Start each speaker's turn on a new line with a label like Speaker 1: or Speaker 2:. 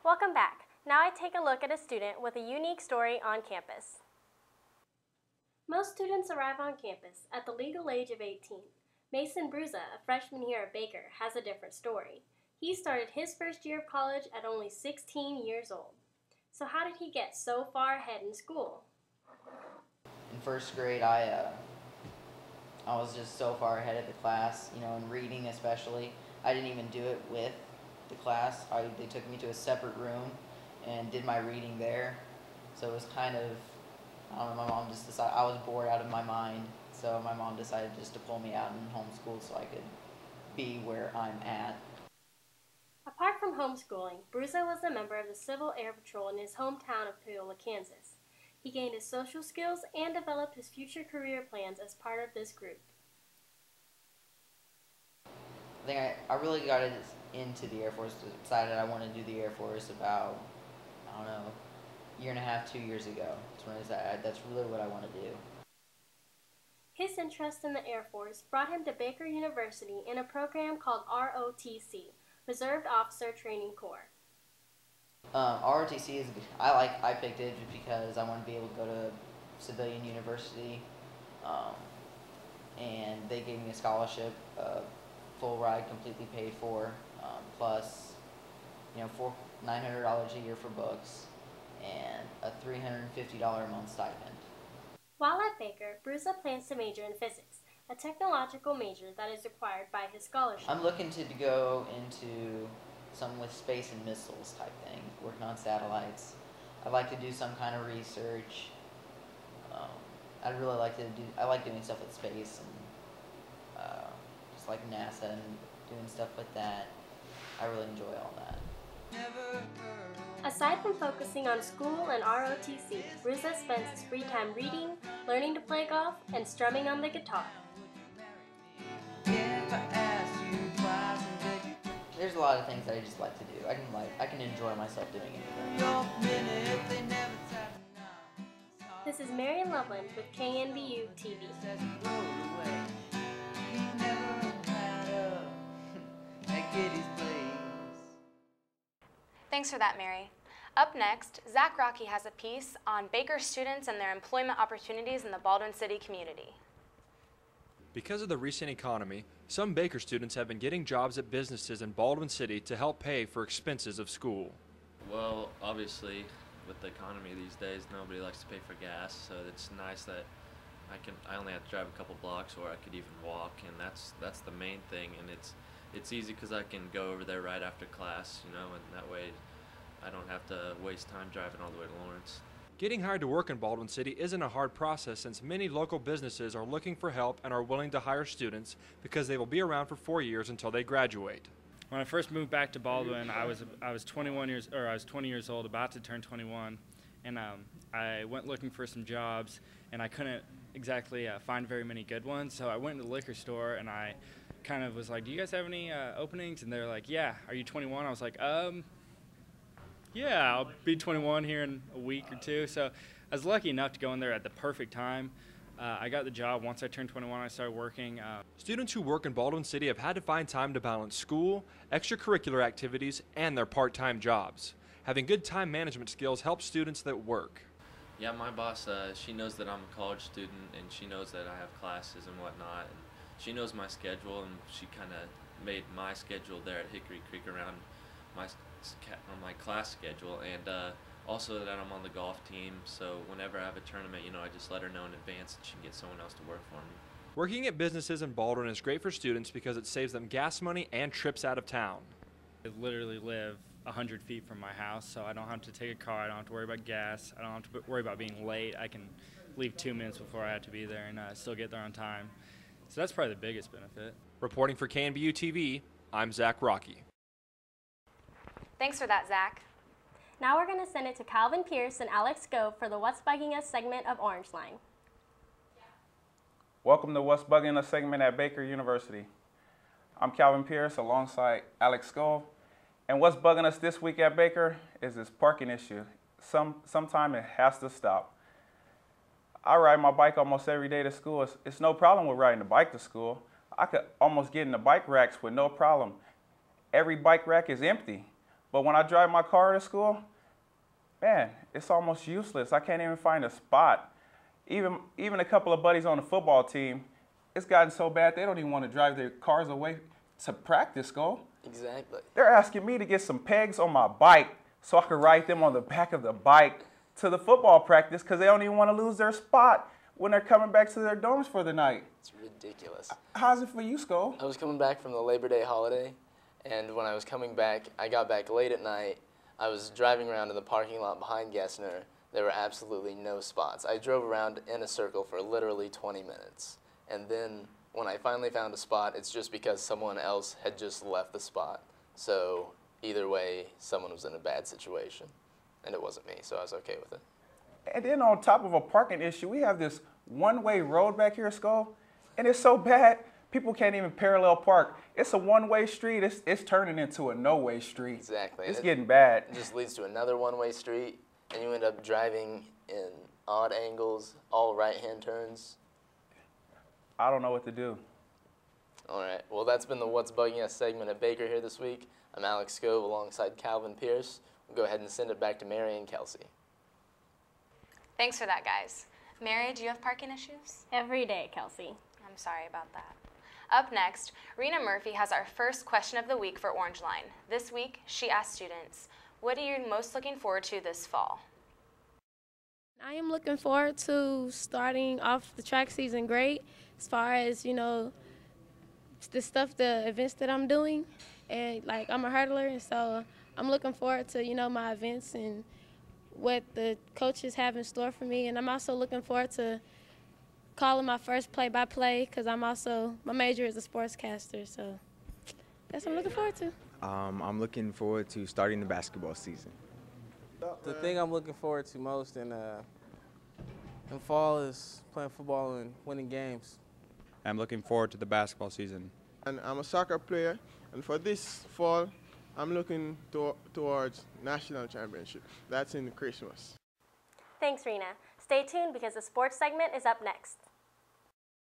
Speaker 1: Welcome back. Now I take a look at a student with a unique story on campus. Most students arrive on campus at the legal age of 18. Mason Bruza, a freshman here at Baker, has a different story. He started his first year of college at only 16 years old. So how did he get so far ahead in school?
Speaker 2: In first grade, I was just so far ahead of the class, in reading especially. I didn't even do it with the class. They took me to a separate room and did my reading there. So it was kind of, I don't know, my mom just decided, I was bored out of my mind, so my mom decided just to pull me out and homeschool so I could be where I'm at.
Speaker 1: Apart from homeschooling, Bruza was a member of the Civil Air Patrol in his hometown of Paola, Kansas. He gained his social skills and developed his future career plans as part of this group.
Speaker 2: I think I really got into the Air Force, decided I wanted to do the Air Force about, I don't know, a year and a half, 2 years ago. That's when I decided that's really what I want to do.
Speaker 1: His interest in the Air Force brought him to Baker University in a program called ROTC, Reserved Officer Training Corps.
Speaker 2: ROTC is, I picked it just because I want to be able to go to civilian university, and they gave me a scholarship, full ride, completely paid for, plus, $900 a year for books, and a $350 a month stipend.
Speaker 1: While at Baker, Bruza plans to major in physics, a technological major that is required by his scholarship.
Speaker 2: I'm looking to go into something with space and missiles type thing, working on satellites. I'd like to do some kind of research. I like doing stuff with space and just like NASA and doing stuff like that. I really enjoy all that.
Speaker 1: Aside from focusing on school and ROTC, Bruza spends his free time reading, learning to play golf, and strumming on the guitar.
Speaker 2: There's a lot of things that I just like to do. I can enjoy myself doing anything.
Speaker 1: This is Marion Loveland with KNBU TV.
Speaker 3: Thanks for that, Mary. Up next, Zack Rockey has a piece on Baker students and their employment opportunities in the Baldwin City community.
Speaker 4: Because of the recent economy, some Baker students have been getting jobs at businesses in Baldwin City to help pay for expenses of school.
Speaker 5: Well, obviously, with the economy these days, nobody likes to pay for gas, so it's nice that I only have to drive a couple blocks, or I could even walk, and that's the main thing. And it's easy because I can go over there right after class, and that way I don't have to waste time driving all the way to Lawrence.
Speaker 4: Getting hired to work in Baldwin City isn't a hard process since many local businesses are looking for help and are willing to hire students because they will be around for 4 years until they graduate.
Speaker 6: When I first moved back to Baldwin, I was 20 years old, about to turn 21, and I went looking for some jobs, and I couldn't exactly find very many good ones. So I went to the liquor store and I kind of was like, "Do you guys have any openings?" And they're like, "Yeah, are you 21?" I was like, yeah, I'll be 21 here in a week or two." So I was lucky enough to go in there at the perfect time. I got the job. Once I turned 21, I started working.
Speaker 4: Students who work in Baldwin City have had to find time to balance school, extracurricular activities, and their part-time jobs. Having good time management skills helps students that work.
Speaker 5: Yeah, my boss, she knows that I'm a college student, and she knows that I have classes and whatnot, and she knows my schedule, and she kind of made my schedule there at Hickory Creek around my class schedule, and also that I'm on the golf team, so whenever I have a tournament, I just let her know in advance and she can get someone else to work for me.
Speaker 4: Working at businesses in Baldwin is great for students because it saves them gas money and trips out of town.
Speaker 6: I literally live 100 feet from my house, so I don't have to take a car, I don't have to worry about gas, I don't have to worry about being late. I can leave 2 minutes before I have to be there and still get there on time. So that's probably the biggest benefit.
Speaker 4: Reporting for KNBU TV, I'm Zack Rockey.
Speaker 3: Thanks for that, Zack.
Speaker 1: Now we're going to send it to Calvin Pearce and Alex Skov for the What's Bugging Us segment of Orangeline.
Speaker 7: Welcome to What's Bugging Us segment at Baker University. I'm Calvin Pearce alongside Alex Skov. And what's bugging us this week at Baker is this parking issue. Sometime it has to stop. I ride my bike almost every day to school. It's no problem with riding the bike to school. I could almost get in the bike racks with no problem. Every bike rack is empty. But when I drive my car to school, man, it's almost useless. I can't even find a spot. Even a couple of buddies on the football team, it's gotten so bad they don't even want to drive their cars away to practice, Skov.
Speaker 8: Exactly.
Speaker 7: They're asking me to get some pegs on my bike so I can ride them on the back of the bike to the football practice because they don't even want to lose their spot when they're coming back to their dorms for the night.
Speaker 8: It's ridiculous.
Speaker 7: How's it for you, Skov?
Speaker 8: I was coming back from the Labor Day holiday, and when I was coming back, I got back late at night. I was driving around in the parking lot behind Gessner. There were absolutely no spots. I drove around in a circle for literally 20 minutes. And then when I finally found a spot, it's just because someone else had just left the spot. So either way, someone was in a bad situation. And it wasn't me, so I was okay with it.
Speaker 7: And then on top of a parking issue, we have this one-way road back here, Skov, and it's so bad, people can't even parallel park. It's a one-way street. It's turning into a no-way street.
Speaker 8: Exactly.
Speaker 7: It's getting bad.
Speaker 8: It just leads to another one-way street, and you end up driving in odd angles, all right-hand turns.
Speaker 7: I don't know what to do.
Speaker 8: All right. Well, that's been the What's Bugging Us segment at Baker here this week. I'm Alex Skov alongside Calvin Pearce. We'll go ahead and send it back to Mary and Kelsey.
Speaker 3: Thanks for that, guys. Mary, do you have parking issues?
Speaker 1: Every day, Kelsey.
Speaker 3: I'm sorry about that. Up next, Rena Murphy has our first question of the week for Orangeline. This week, she asked students, what are you most looking forward to this fall?
Speaker 9: I am looking forward to starting off the track season great as far as, the events that I'm doing. And, I'm a hurdler, and so I'm looking forward to, my events and what the coaches have in store for me. And I'm also looking forward to calling my first play-by-play because my major is a sportscaster, so that's what I'm looking forward to.
Speaker 10: I'm looking forward to starting the basketball season.
Speaker 11: The thing I'm looking forward to most in fall is playing football and winning games.
Speaker 12: I'm looking forward to the basketball season.
Speaker 13: And I'm a soccer player, and for this fall, I'm looking towards national championship. That's in Christmas.
Speaker 1: Thanks, Rena. Stay tuned because the sports segment is up next.